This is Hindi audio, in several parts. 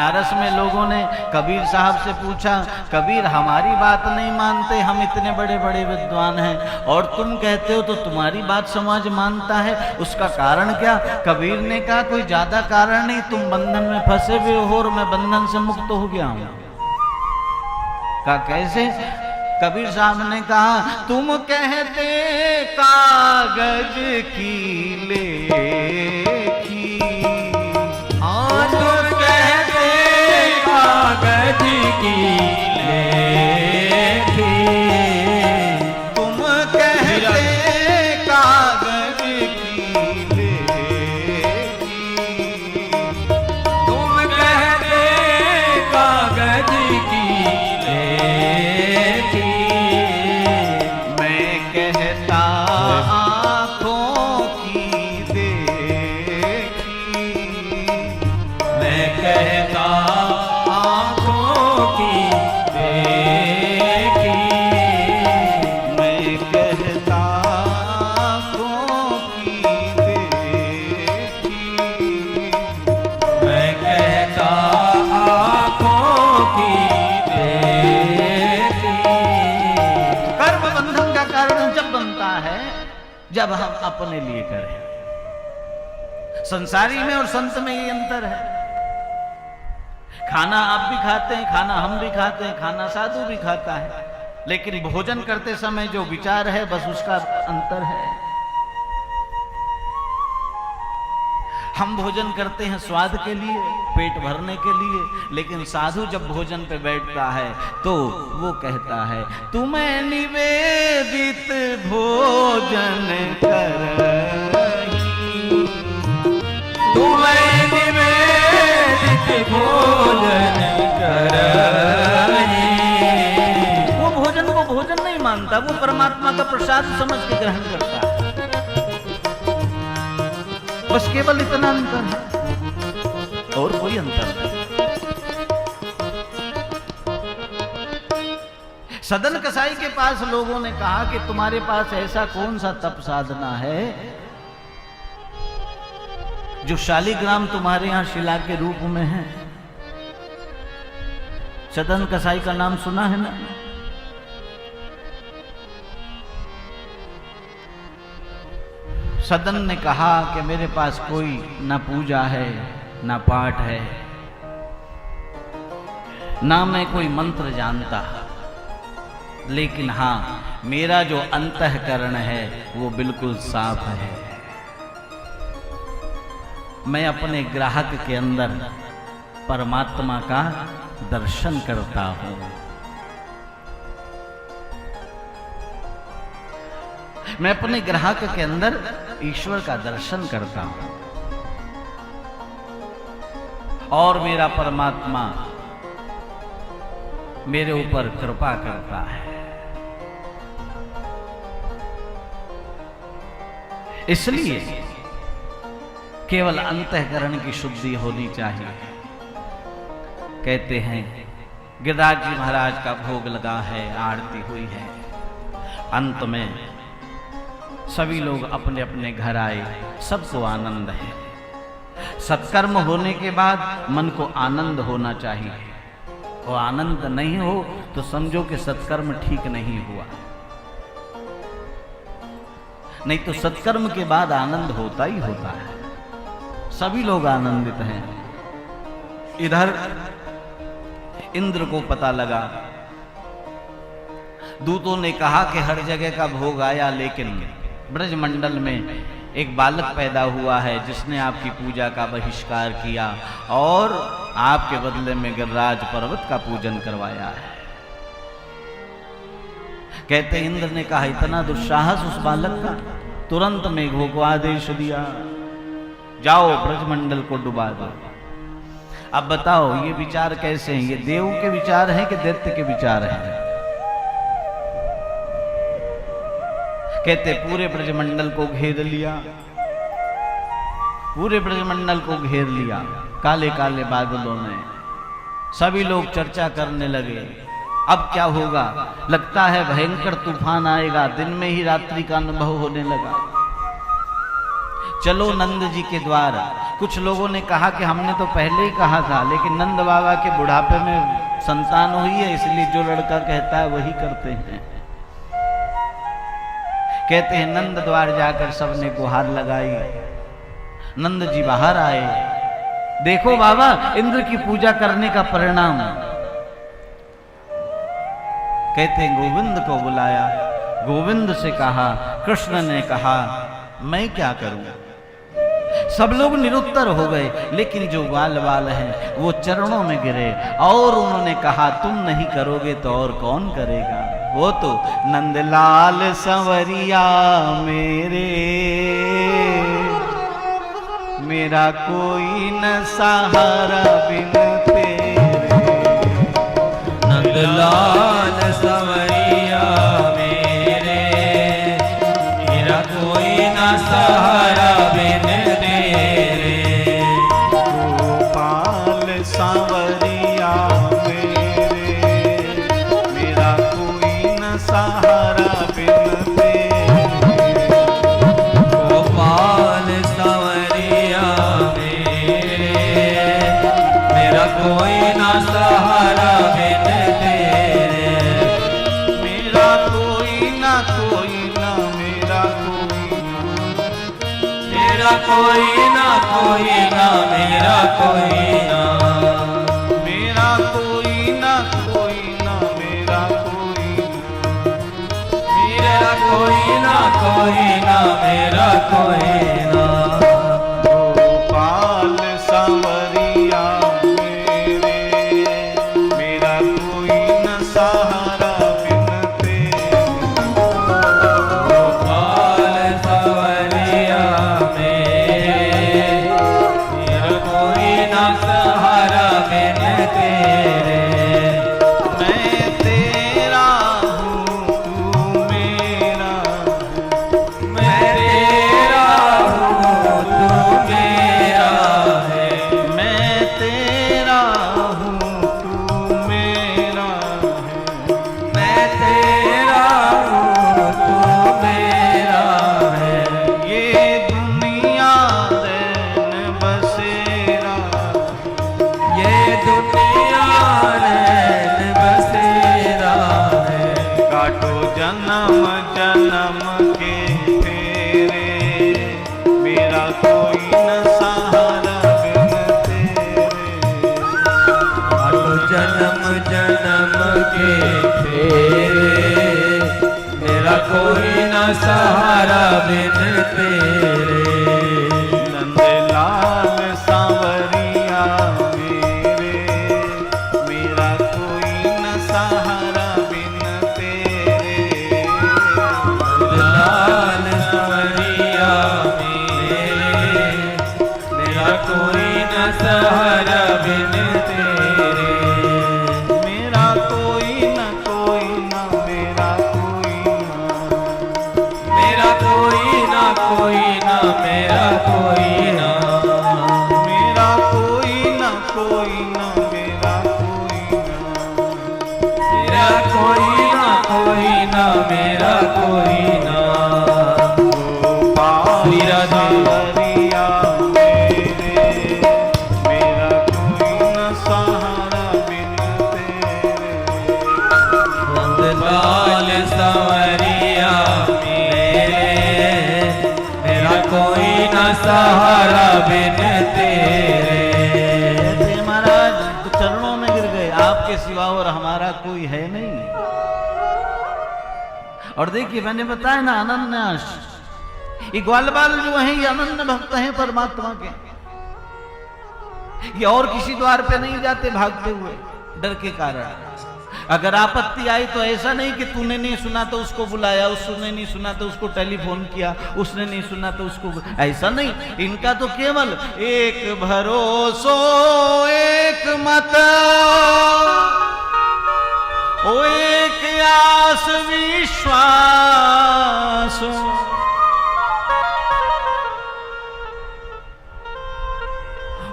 बनारस में लोगों ने कबीर साहब से पूछा, कबीर हमारी बात नहीं मानते, हम इतने बड़े बड़े विद्वान हैं, और तुम कहते हो तो तुम्हारी बात समाज मानता है, उसका कारण क्या? कबीर ने कहा कोई ज्यादा कारण नहीं, तुम बंधन में फंसे हुए हो और मैं बंधन से मुक्त हो गया हूं। कहा कैसे? कबीर साहब ने कहा तुम कहते कागज की लेखी, हाँ तुम कहते कागज की लेखी, तुम कहते कागज की लेखी, तुम कहते कागज की लेखी, मैं कहता आँखों की देखी, मैं कहता आँखों की देखी, मैं कहता आँखों की देखी, मैं कहता आँखों की देखी। कर्म बंधन का कारण जब बनता है जब हम अपने लिए करें। संसारी में और संत में ये अंतर है। खाना आप भी खाते हैं, खाना हम भी खाते हैं, खाना साधु भी खाता है, लेकिन भोजन करते समय जो विचार है बस उसका अंतर है। हम भोजन करते हैं स्वाद के लिए, पेट भरने के लिए, लेकिन साधु जब भोजन पे बैठता है तो वो कहता है तुम्हें निवेदित भोजन करही, तुम्हें निवेदित भोजन करही। वो भोजन को भोजन नहीं मानता, वो परमात्मा का प्रसाद समझ के ग्रहण करता है। बस केवल इतना अंतर है और कोई अंतर नहीं। सदन कसाई के पास लोगों ने कहा कि तुम्हारे पास ऐसा कौन सा तप साधना है जो शालिग्राम तुम्हारे यहां शिला के रूप में है? सदन कसाई का नाम सुना है ना? सदन ने कहा कि मेरे पास कोई ना पूजा है ना पाठ है, ना मैं कोई मंत्र जानता, लेकिन हाँ मेरा जो अंतःकरण है वो बिल्कुल साफ है। मैं अपने ग्राहक के अंदर परमात्मा का दर्शन करता हूं। मैं अपने ग्राहक के अंदर ईश्वर का दर्शन करता हूं और मेरा परमात्मा मेरे ऊपर कृपा करता है। इसलिए केवल अंतःकरण की शुद्धि होनी चाहिए। कहते हैं गिरिराज जी महाराज का भोग लगा है, आरती हुई है, अंत में सभी लोग अपने अपने घर आए, सबको आनंद है। सत्कर्म होने के बाद मन को आनंद होना चाहिए, और आनंद नहीं हो तो समझो कि सत्कर्म ठीक नहीं हुआ। नहीं तो सत्कर्म के बाद आनंद होता ही होता है। सभी लोग आनंदित हैं। इधर इंद्र को पता लगा, दूतों ने कहा कि हर जगह का भोग आया, लेकिन ब्रजमंडल में एक बालक पैदा हुआ है जिसने आपकी पूजा का बहिष्कार किया और आपके बदले में गिरिराज पर्वत का पूजन करवाया है। कहते इंद्र ने कहा इतना दुस्साहस उस बालक का, तुरंत मेघों को आदेश दिया जाओ ब्रजमंडल को डुबा दो। अब बताओ ये विचार कैसे हैं? ये देव के विचार हैं कि दैत्य के विचार हैं? कहते पूरे ब्रजमंडल को घेर लिया, पूरे ब्रजमंडल को घेर लिया काले काले बादलों ने। सभी लोग चर्चा करने लगे अब क्या होगा, लगता है भयंकर तूफान आएगा। दिन में ही रात्रि का अनुभव होने लगा। चलो नंद जी के द्वार, कुछ लोगों ने कहा कि हमने तो पहले ही कहा था, लेकिन नंद बाबा के बुढ़ापे में संतान हुई है, इसलिए जो लड़का कहता है वही करते हैं। कहते हैं नंद द्वार जाकर सबने गुहार लगाई। नंद जी बाहर आए, देखो बाबा इंद्र की पूजा करने का परिणाम। कहते हैं गोविंद को बुलाया, गोविंद से कहा, कृष्ण ने कहा मैं क्या करूं। सब लोग निरुत्तर हो गए, लेकिन जो बाल बाल हैं वो चरणों में गिरे और उन्होंने कहा तुम नहीं करोगे तो और कौन करेगा। वो तो नंदलाल संवरिया मेरे, मेरा कोई न सहारा बिन तेरे। नंदलाल संवरिया मेरे, मेरा कोई न सहारा बिन तेरे। गोपाल सांवरिया मेरे, मेरा कोई न सहारा बिन तेरे। गोपाल सांवरिया मेरे, मेरा कोई न सहारा बिन तेरे। मेरा कोई ना मेरा कोई मेरा कोई ना मेरा कोई ना। मेरा कोई ना मेरा कोई। मेरा कोई ना मेरा कोई ना। गोपाल सांवरिया मेरे, मेरा कोई न सहारा बिन तेरे। गोपाल सांवरिया मेरे, मेरा कोई ना सहारा बिन तेरे। मैं तेरा हूँ तू मेरा, मैं तेरा हूँ तू मेरा है। मैं तेरा हूँ तू मेरा है। मैं तेरा हूँ तू मेरा है। ये दुनिया रैन बसेरा, ये दुनिया रैन बसेरा है। काटो जन्म जन्म के तेरे, मेरा कोई न सहारा बिन तेरे। काटो जन्म जन्म के तेरे, मेरा कोई न सहारा बिन तेरे। नंदलाल सांवरिया मेरे, मेरा कोई न सहारा बिन तेरे। लाल संवरिया मेरे, मेरा कोई न सहारा बिन तेरे। मेरा कोई न मेरा कोई मेरा कोई ना मेरा कोई ना। मेरा कोई न मेरा कोई मेरा कोई ना मेरा कोई ना। श्री राधे। सांवरिया मेरे, मेरा कोई न सहारा बिन तेरे। नंदलाल संवरिया मेरे, मेरा कोई न सहारा बिन तेरे। कहते महाराज चरणों में गिर गए, आपके सिवा और हमारा कोई है नहीं। और देखिए मैंने बताया ना अनन्यास, ये ग्वाल बाल जो हैं ये अनन्य भक्त हैं परमात्मा के। ये और किसी द्वार पे नहीं जाते भागते हुए डर के कारण। अगर आपत्ति आई तो ऐसा नहीं कि तूने नहीं सुना तो उसको बुलाया, उसने नहीं सुना तो उसको टेलीफोन किया, उसने नहीं सुना तो उसको, ऐसा नहीं। इनका तो केवल एक भरोसो एक मत, ओ एक आस विश्वास।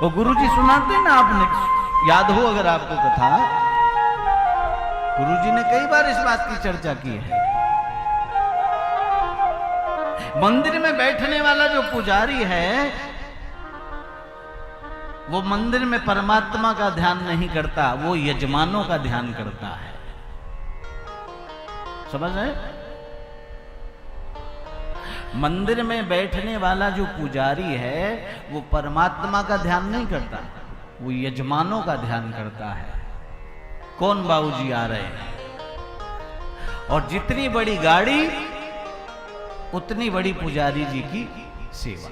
वो गुरुजी सुनाते ना, आपने याद हो अगर आपको कथा, गुरुजी ने कई बार इस बात की चर्चा की है। मंदिर में बैठने वाला जो पुजारी है वो मंदिर में परमात्मा का ध्यान नहीं करता, वो यजमानों का ध्यान करता है। समझ रहे? मंदिर में बैठने वाला जो पुजारी है वो परमात्मा का ध्यान नहीं करता, वो यजमानों का ध्यान करता है। कौन बाबूजी आ रहे हैं, और जितनी बड़ी गाड़ी उतनी बड़ी पुजारी जी की सेवा।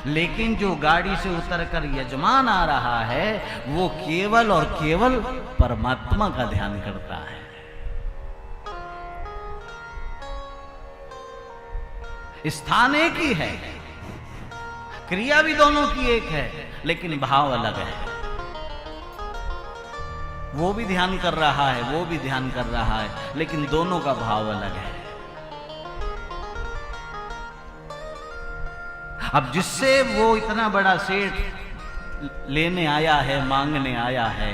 लेकिन जो गाड़ी से उतरकर यजमान आ रहा है वो केवल और केवल परमात्मा का ध्यान करता है। स्थान एक ही है, क्रिया भी दोनों की एक है, लेकिन भाव अलग है। वो भी ध्यान कर रहा है, वो भी ध्यान कर रहा है, लेकिन दोनों का भाव अलग है। अब जिससे वो इतना बड़ा सेठ लेने आया है, मांगने आया है,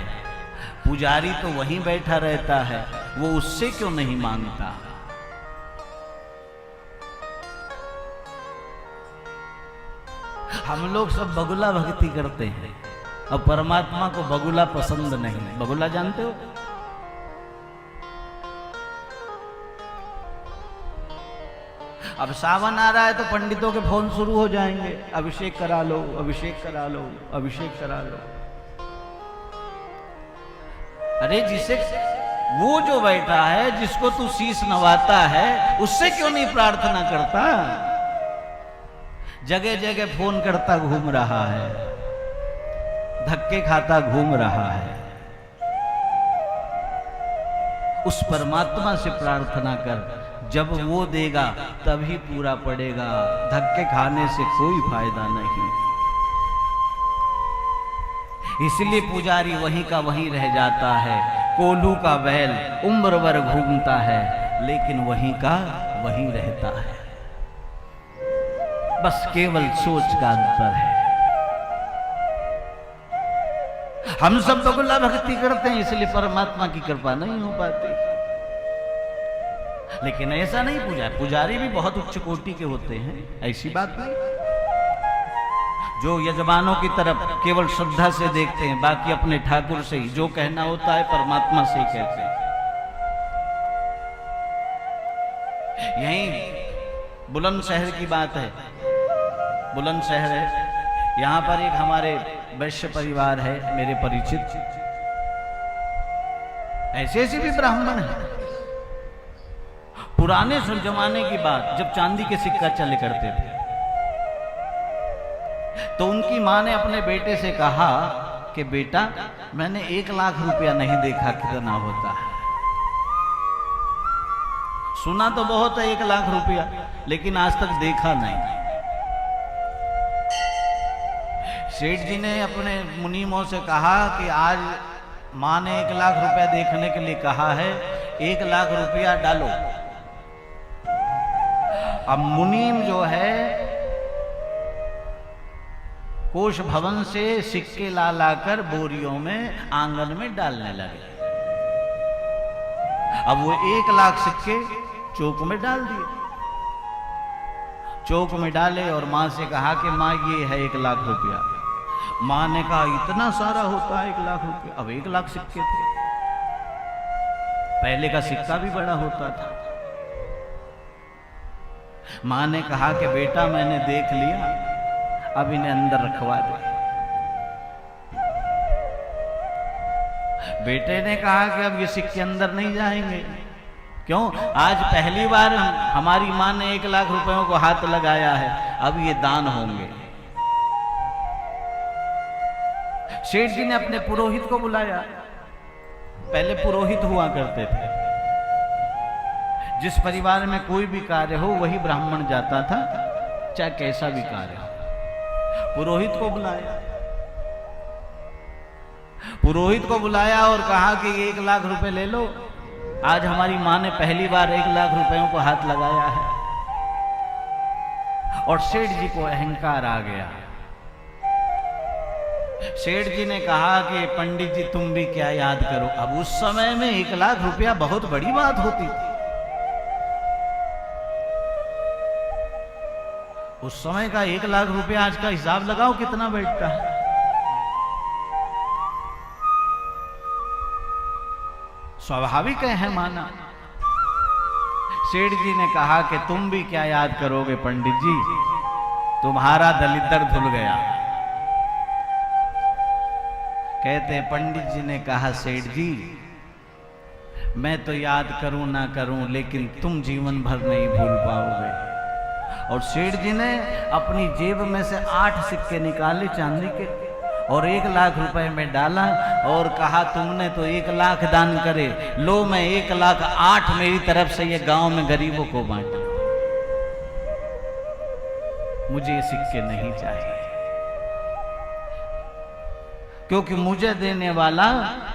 पुजारी तो वहीं बैठा रहता है, वो उससे क्यों नहीं मांगता? हम लोग सब बगुला भक्ति करते हैं, अब परमात्मा को बगुला पसंद नहीं। बगुला जानते हो? अब सावन आ रहा है तो पंडितों के फोन शुरू हो जाएंगे, अभिषेक करा लो, अभिषेक करा लो, अभिषेक करा लो। अरे जिसे वो जो बैठा है, जिसको तू शीश नवाता है, उससे क्यों नहीं प्रार्थना करता? जगह जगह फोन करता घूम रहा है, धक्के खाता घूम रहा है। उस परमात्मा से प्रार्थना कर, जब वो देगा तभी पूरा पड़ेगा। धक्के खाने से कोई फायदा नहीं। इसलिए पुजारी वहीं का वहीं रह जाता है। कोल्हू का बैल उम्र भर घूमता है, लेकिन वहीं का वहीं रहता है। बस केवल सोच का अंतर है। हम सब बगुला भक्ति करते हैं, इसलिए परमात्मा की कृपा नहीं हो पाती। लेकिन ऐसा नहीं, पुजारी भी बहुत उच्च कोटि के होते हैं, ऐसी बात नहीं। जो यजमानों की तरफ केवल श्रद्धा से देखते हैं, बाकी अपने ठाकुर से ही जो कहना होता है परमात्मा से ही कहते हैं। यहीं बुलंदशहर की बात है, बुलंदशहर है, यहां पर एक हमारे वैश्य परिवार है, मेरे परिचित। ऐसे ऐसे भी ब्राह्मण हैं। पुराने जमाने की बात, जब चांदी के सिक्का चले करते थे, तो उनकी मां ने अपने बेटे से कहा कि बेटा, मैंने 1 लाख रुपया नहीं देखा कितना होता है। सुना तो बहुत है 1 लाख रुपया, लेकिन आज तक देखा नहीं। सेठ जी ने अपने मुनीमों से कहा कि आज मां ने 1 लाख रुपया देखने के लिए कहा है, 1 लाख रुपया डालो। अब मुनीम जो है कोष भवन से सिक्के ला लाकर बोरियों में आंगन में डालने लगे। अब वो 1 लाख सिक्के चौक में डाल दिए। चौक में डाले और मां से कहा कि मां ये है 1 लाख रुपया। मां ने कहा इतना सारा होता है 1 लाख रुपया? अब 1 लाख सिक्के थे, पहले का सिक्का भी बड़ा होता था। मां ने कहा कि बेटा मैंने देख लिया, अब इन्हें अंदर रखवा दे। बेटे ने कहा कि अब ये सिक्के अंदर नहीं जाएंगे। क्यों? आज पहली बार हमारी मां ने 1 लाख रुपयों को हाथ लगाया है, अब ये दान होंगे। सेठ जी ने अपने पुरोहित को बुलाया। पहले पुरोहित हुआ करते थे, जिस परिवार में कोई भी कार्य हो वही ब्राह्मण जाता था, चाहे कैसा भी कार्य हो। पुरोहित को बुलाया, पुरोहित को बुलाया और कहा कि 1 लाख रुपए ले लो, आज हमारी मां ने पहली बार 1 लाख रुपयों को हाथ लगाया है। और सेठ जी को अहंकार आ गया। सेठ जी ने कहा कि पंडित जी तुम भी क्या याद करो। अब उस समय में 1 लाख रुपया बहुत बड़ी बात होती थी। उस समय का 1 लाख रुपया आज का हिसाब लगाओ कितना बैठता है। स्वाभाविक है माना। सेठ जी ने कहा कि तुम भी क्या याद करोगे पंडित जी, तुम्हारा दलिद्दर धुल गया। कहते पंडित जी ने कहा सेठ जी मैं तो याद करूं ना करूं लेकिन तुम जीवन भर नहीं भूल पाओगे। और सेठ जी ने अपनी जेब में से 8 सिक्के निकाले चांदी के और 1 लाख रुपए में डाला और कहा तुमने तो 1 लाख दान करे, लो मैं 1 लाख 8 मेरी तरफ से ये गांव में गरीबों को बांटा। मुझे ये सिक्के नहीं चाहिए क्योंकि मुझे देने वाला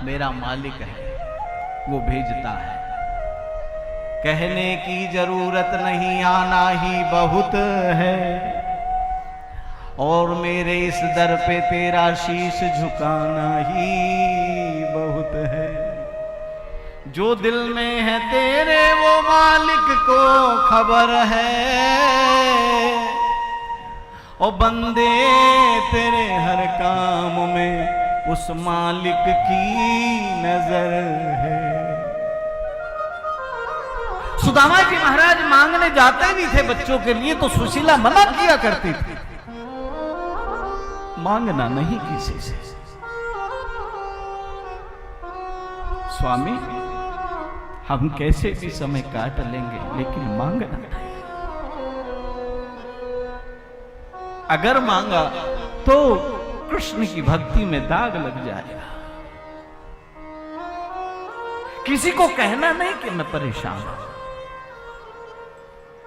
मेरा मालिक है, वो भेजता है। कहने की जरूरत नहीं आना ही बहुत है और मेरे इस दर पे तेरा शीश झुकाना ही बहुत है। जो दिल में है तेरे वो मालिक को खबर है और बंदे तेरे हर काम में उस मालिक की नजर है। सुदामा जी महाराज मांगने जाते नहीं थे बच्चों के लिए तो सुशीला मना किया करती थी, मांगना नहीं किसी से। स्वामी हम कैसे भी समय काट लेंगे लेकिन मांगना नहीं। अगर मांगा तो कृष्ण की भक्ति में दाग लग जाएगा। किसी को कहना नहीं कि मैं परेशान हूं,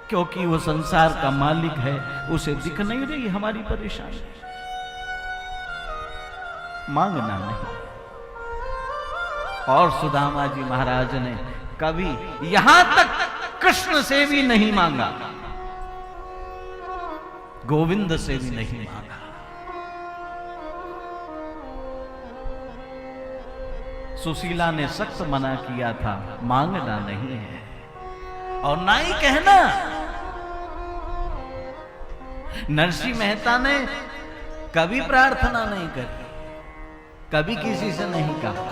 क्योंकि वो संसार का मालिक है, उसे दिख नहीं रही हमारी परेशानी। मांगना नहीं। और सुदामा जी महाराज ने कभी यहां तक कृष्ण से भी नहीं मांगा, गोविंद से भी नहीं मांगा। सुशीला ने सख्त मना किया था, मांगना नहीं है और ना ही कहना। नरसिंह मेहता ने कभी प्रार्थना नहीं करी, कभी किसी से नहीं कहा।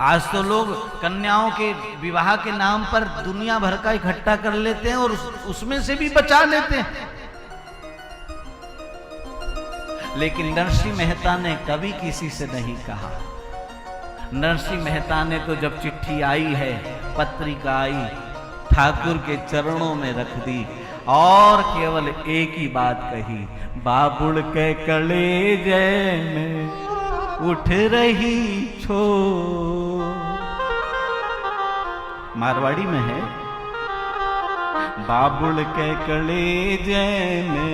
आज तो लोग कन्याओं के विवाह के नाम पर दुनिया भर का इकट्ठा कर लेते हैं और उसमें से भी बचा लेते हैं, लेकिन नरसिंह मेहता ने कभी किसी से नहीं कहा। नरसिंह मेहता ने तो जब चिट्ठी आई है, पत्रिका आई, ठाकुर के चरणों में रख दी और केवल एक ही बात कही, बाबुल के कलेजे में उठ रही छो। मारवाड़ी में है, बाबुल के कलेजे में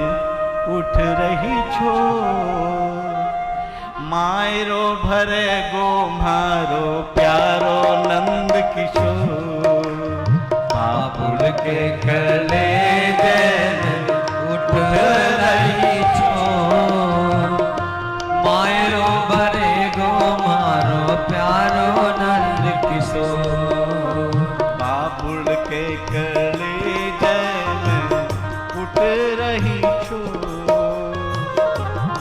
उठ रही छो, मायरो भरे गो मारो प्यारो नंद किशोर। बाबुल के कलेजे में उठ रही छो, मायरो भरे गो मारो प्यारो नंद किशोर। बाबुल के कलेजे में उठ रही छो,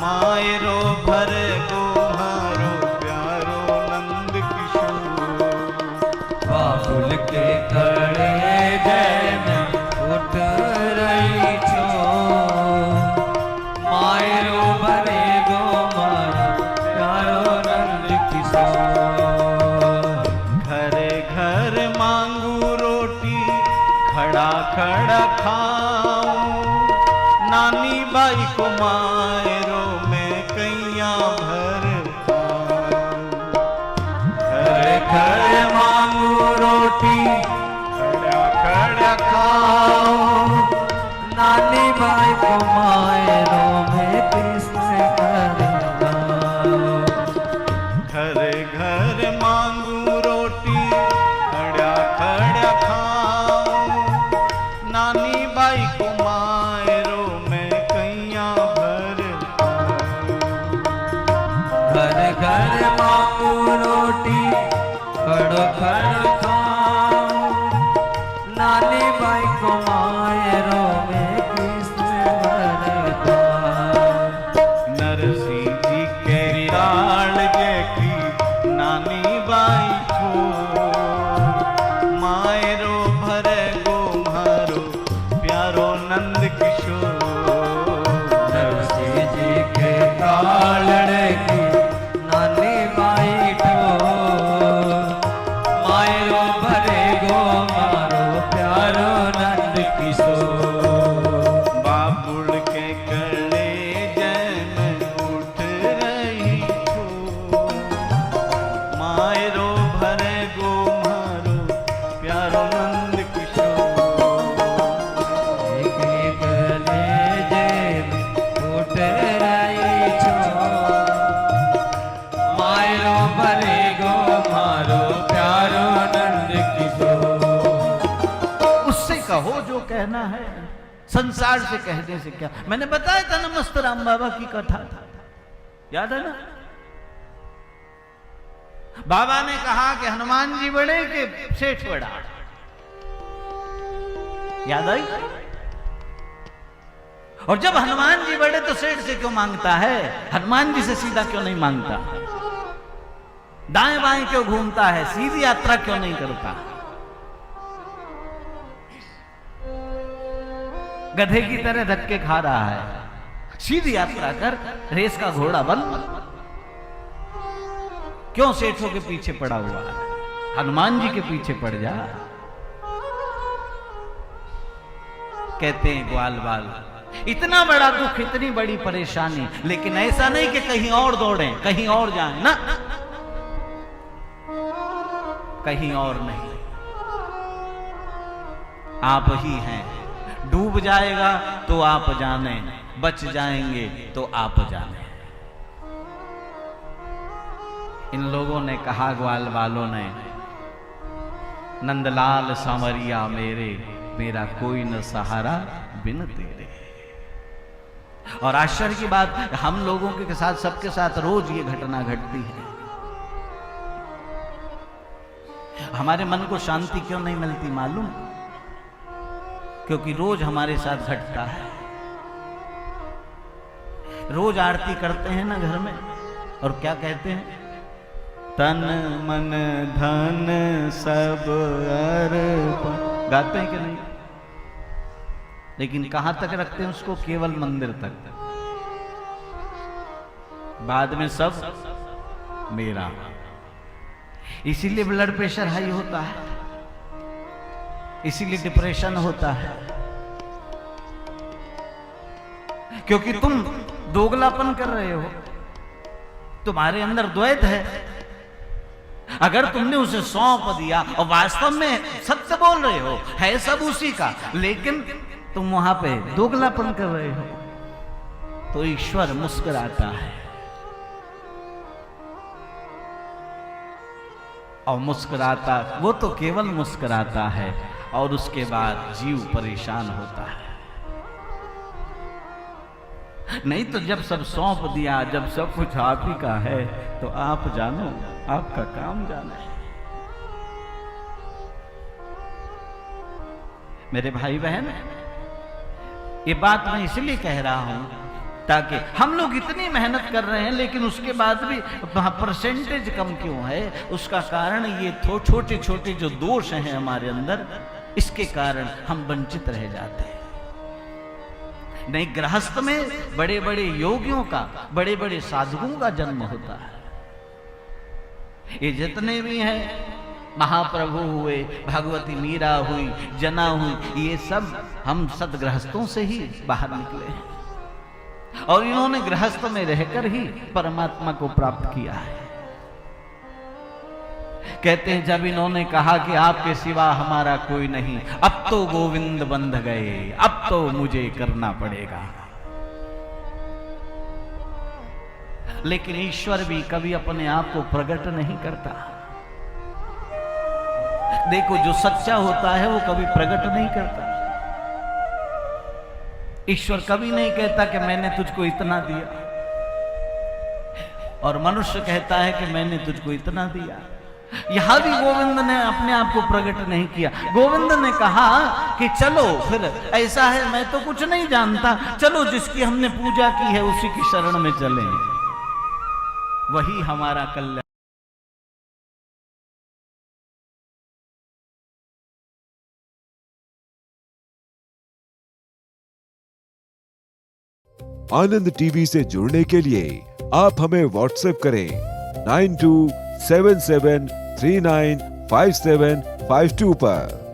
मायरो भरे गो मारो प्यारो नंद किशोर। बाबुल के कलेजे में उठ रही छो, मायरो भरे गो मारो प्यारो नंद किशोर। घरे घर मांगू रोटी, खड़ा खड़ा खाऊं, नानी बाई को मायरो में कैया भर खाऊं। घरे घरे मांगू रोटी, खड़ा खड़ा खाऊं, नानी बाई को मायरो में किसने करेगा। घरे घर मांगू रोटी, खड़ा खड़ा खाऊं, नानी बाई को मायरो में कैया भर खाऊं। घर घर मांगू रोटी, खड़ो खड़ो खाऊं, नानी बाई को मायरो मायरो भर गो मारो प्यारो नंद किशोर। नरसी जी के तालड़ की नानी बाई ठोर। मायरो भरे गो मारो प्यारो नंद किशोर। बाबुल के कले जन उठ रही हो, मायरो भरे गो मारो प्यारो नंद किशोर। एक कलेजे उठ रही छो। मायरो भरे गो मारो प्यारो नंद किशोर। उससे कहो जो कहना है, संसार से कहने से क्या। मैंने बताया था ना मस्त राम बाबा की कथा था, याद है ना। बाबा ने कहा कि हनुमान जी बड़े कि सेठ बड़ा, याद आई। और जब हनुमान जी बड़े तो सेठ से क्यों मांगता है, हनुमान जी से सीधा क्यों नहीं मांगता, दाएं बाएं क्यों घूमता है, सीधी यात्रा क्यों नहीं करता। गधे की तरह धक्के खा रहा है, सीधी यात्रा कर, रेस का घोड़ा बन। क्यों सेठों के पीछे पड़ा हुआ है, हनुमान जी के पीछे पड़ जा। कहते हैं ग्वाल बाल, इतना बड़ा दुख, इतनी बड़ी परेशानी, लेकिन ऐसा नहीं कि कहीं और दौड़ें, कहीं और जाएं ना, कहीं और नहीं। आप ही हैं। डूब जाएगा तो आप जाने, बच जाएंगे तो आप जाने। इन लोगों ने कहा, ग्वाल वालों ने, नंदलाल सांवरिया मेरे, मेरा कोई न सहारा बिन तेरे। और आश्चर्य की बात, हम लोगों के साथ, सबके साथ रोज ये घटना घटती है। हमारे मन को शांति क्यों नहीं मिलती मालूम? क्योंकि रोज हमारे साथ घटता है। रोज आरती करते हैं ना घर में, और क्या कहते हैं, तन मन धन सब अर्पण, गाते हैं कि नहीं? लेकिन कहां तक रखते हैं उसको? केवल मंदिर तक। बाद में सब मेरा। इसीलिए ब्लड प्रेशर हाई होता है, इसीलिए डिप्रेशन होता है, क्योंकि तुम दोगलापन कर रहे हो, तुम्हारे अंदर द्वैत है। अगर तुमने उसे सौंप दिया और वास्तव में सत्य बोल रहे हो, है सब उसी का, लेकिन तुम वहां पे दोगलापन कर रहे हो, तो ईश्वर मुस्कुराता है। और मुस्कुराता, वो तो केवल मुस्कुराता है, और उसके बाद जीव परेशान होता है। नहीं तो जब सब सौंप दिया, जब सब कुछ आप ही का है, तो आप जानो, आपका काम जाने। मेरे भाई बहन, ये बात मैं इसलिए कह रहा हूं ताकि हम लोग इतनी मेहनत कर रहे हैं, लेकिन उसके बाद भी परसेंटेज कम क्यों है? उसका कारण ये छोटे छोटे जो दोष हैं हमारे अंदर, इसके कारण हम वंचित रह जाते हैं। नहीं, गृहस्थ में बड़े बड़े योगियों का, बड़े बड़े साधुओं का जन्म होता है। ये जितने भी हैं, महाप्रभु हुए, भगवती मीरा हुई, जना हुई, ये सब हम सदगृहस्थों से ही बाहर निकले हैं, और इन्होंने गृहस्थ में रहकर ही परमात्मा को प्राप्त किया है। कहते हैं, जब इन्होंने कहा कि आपके सिवा हमारा कोई नहीं, अब तो गोविंद बंध गए, अब तो मुझे करना पड़ेगा। लेकिन ईश्वर भी कभी अपने आप को प्रकट नहीं करता। देखो, जो सच्चा होता है वो कभी प्रकट नहीं करता। ईश्वर कभी नहीं कहता कि मैंने तुझको इतना दिया, और मनुष्य कहता है कि मैंने तुझको इतना दिया। यहां भी गोविंद ने अपने आप को प्रकट नहीं किया। गोविंद ने कहा कि चलो फिर ऐसा है, मैं तो कुछ नहीं जानता, चलो जिसकी हमने पूजा की है उसी की शरण में चलें, वही हमारा कल्याण। आनंद टीवी से जुड़ने के लिए आप हमें व्हाट्सएप करें 9277395752 पर।